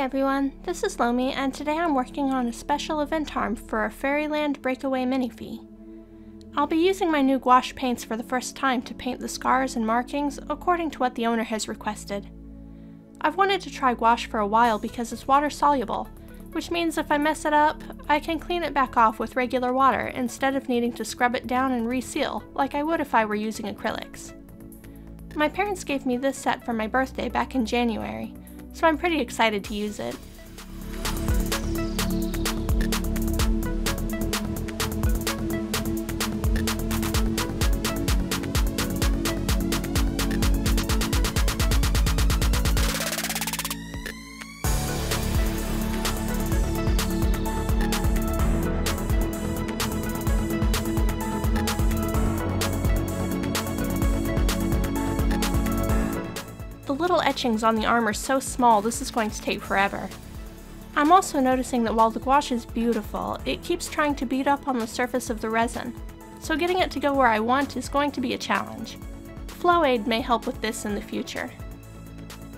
everyone, this is Lomi, and today I'm working on a special event arm for a Fairyland Breakaway Minifee. I'll be using my new gouache paints for the first time to paint the scars and markings according to what the owner has requested. I've wanted to try gouache for a while because it's water soluble, which means if I mess it up, I can clean it back off with regular water instead of needing to scrub it down and reseal like I would if I were using acrylics. My parents gave me this set for my birthday back in January, so I'm pretty excited to use it. The little etchings on the arm are so small, this is going to take forever. I'm also noticing that while the gouache is beautiful, it keeps trying to beat up on the surface of the resin, so getting it to go where I want is going to be a challenge. Flow aid may help with this in the future.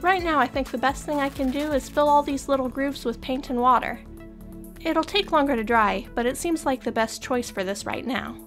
Right now I think the best thing I can do is fill all these little grooves with paint and water. It'll take longer to dry, but it seems like the best choice for this right now.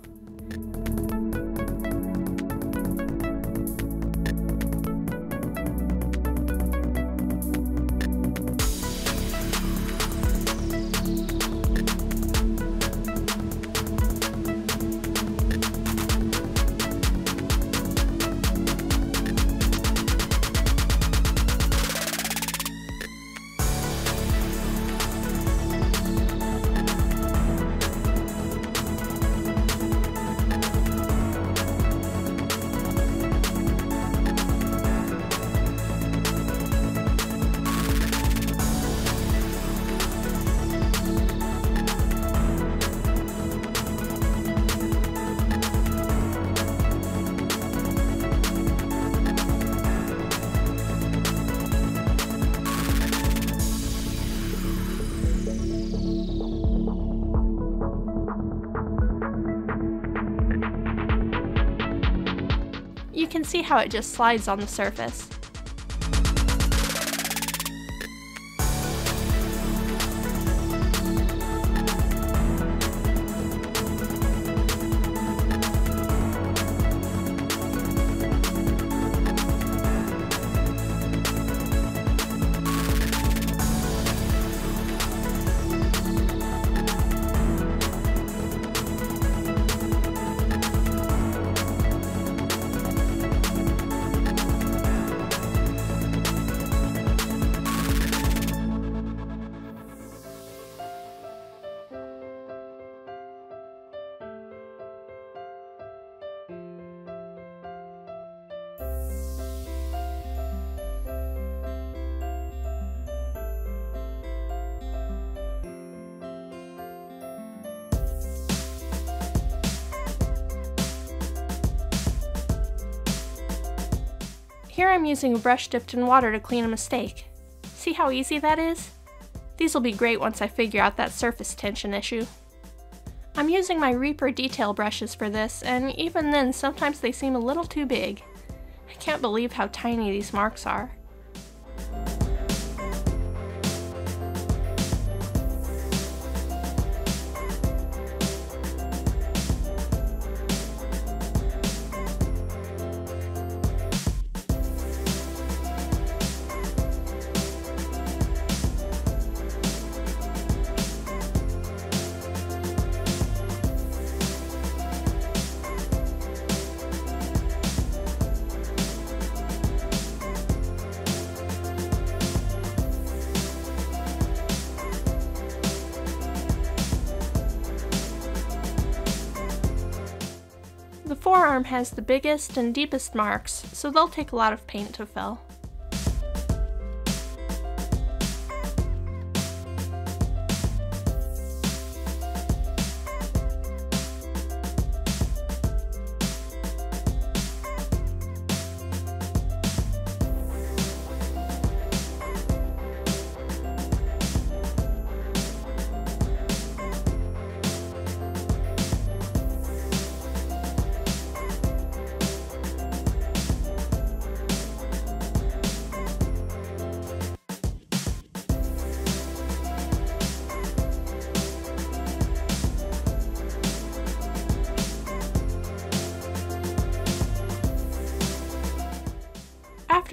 You can see how it just slides on the surface. Here I'm using a brush dipped in water to clean a mistake. See how easy that is? These will be great once I figure out that surface tension issue. I'm using my Reaper detail brushes for this, and even then sometimes they seem a little too big. I can't believe how tiny these marks are. The forearm has the biggest and deepest marks, so they'll take a lot of paint to fill.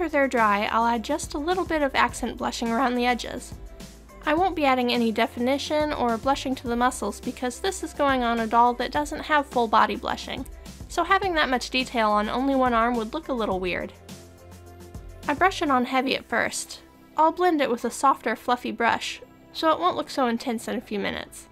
After they're dry, I'll add just a little bit of accent blushing around the edges. I won't be adding any definition or blushing to the muscles because this is going on a doll that doesn't have full body blushing, so having that much detail on only one arm would look a little weird. I brush it on heavy at first. I'll blend it with a softer, fluffy brush, so it won't look so intense in a few minutes.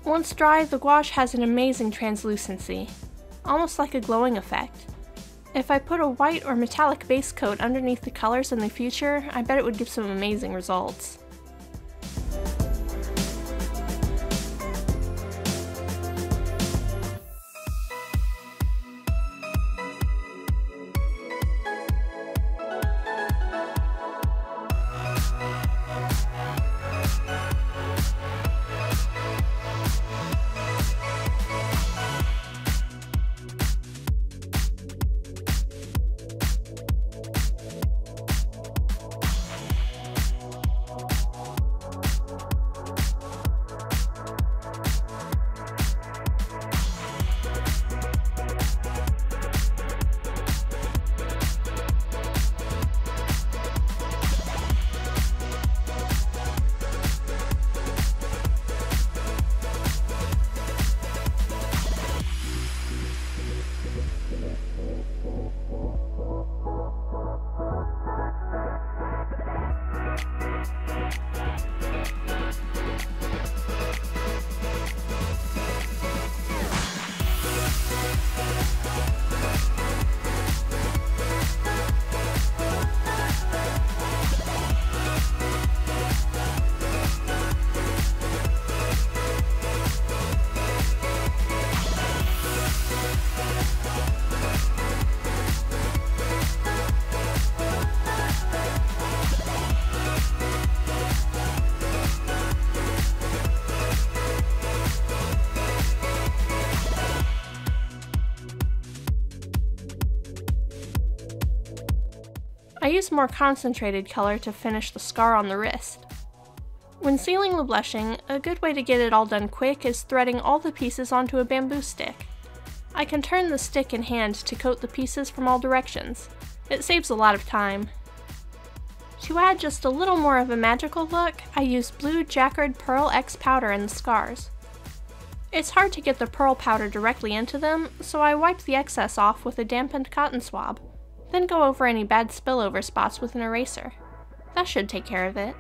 Once dry, the gouache has an amazing translucency, almost like a glowing effect. If I put a white or metallic base coat underneath the colors in the future, I bet it would give some amazing results. I use more concentrated color to finish the scar on the wrist. When sealing the blushing, a good way to get it all done quick is threading all the pieces onto a bamboo stick. I can turn the stick in hand to coat the pieces from all directions. It saves a lot of time. To add just a little more of a magical look, I use blue Jacquard Pearl X powder in the scars. It's hard to get the pearl powder directly into them, so I wipe the excess off with a dampened cotton swab. Then go over any bad spillover spots with an eraser. That should take care of it.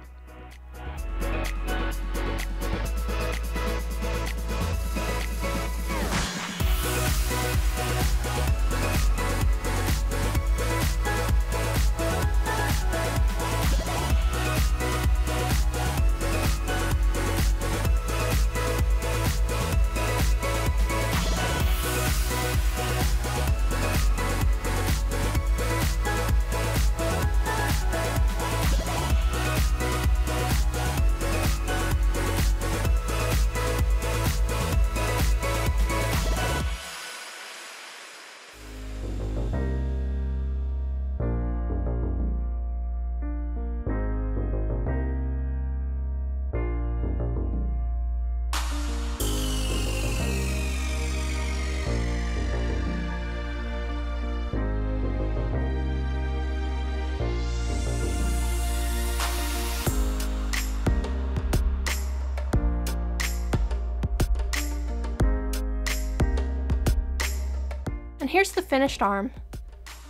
And here's the finished arm.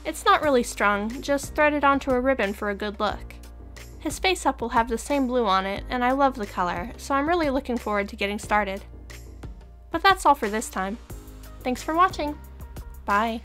It's not really strung, just threaded onto a ribbon for a good look. His face up will have the same blue on it, and I love the color, so I'm really looking forward to getting started. But that's all for this time. Thanks for watching. Bye.